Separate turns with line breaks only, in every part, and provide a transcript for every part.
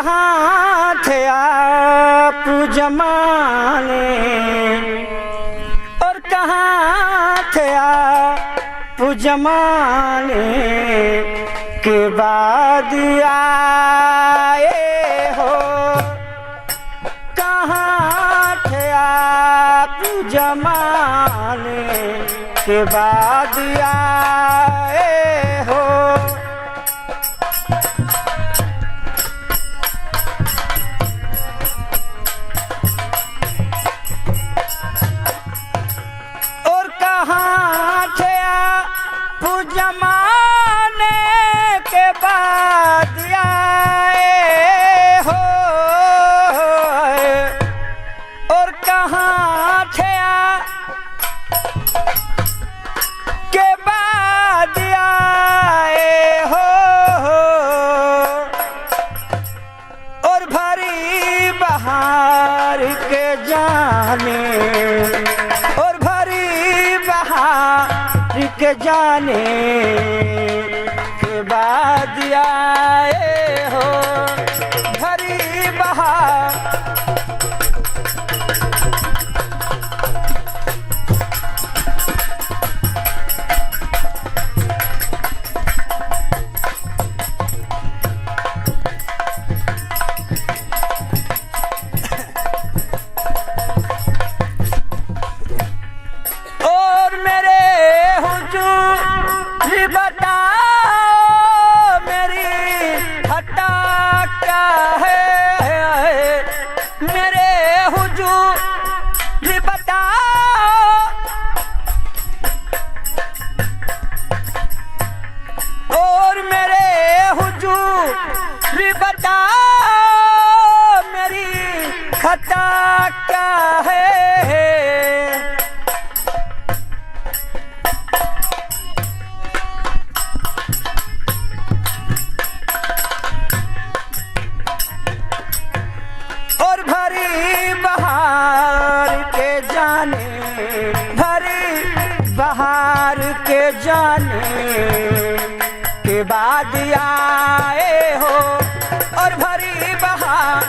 कहाँ थे आप जमाने, और कहाँ थे आप जमाने के बाद आए हो। कहाँ थे आप जमाने के बाद आए हो। और कहाँ थे आप जमाने के बाद आए हो। और कहाँ थे आप के बाद आए हो। और भरी बहार के जाने, और भरी बहार के जाने के बाद आए हो। भरी बहार बताओ मेरी खता क्या है। मेरे हुजूर बताओ, और मेरे हुजूर बताओ मेरी खता क्या है। और भरी बहार के जाने, भरी बहार के जाने के बाद आए हो। और भरी बहार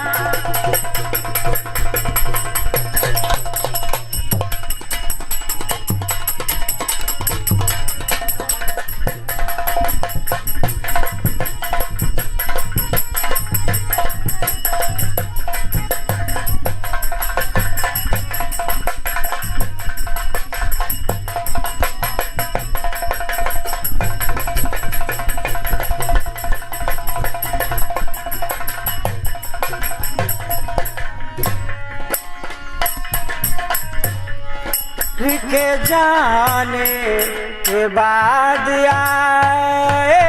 के जाने के बाद आए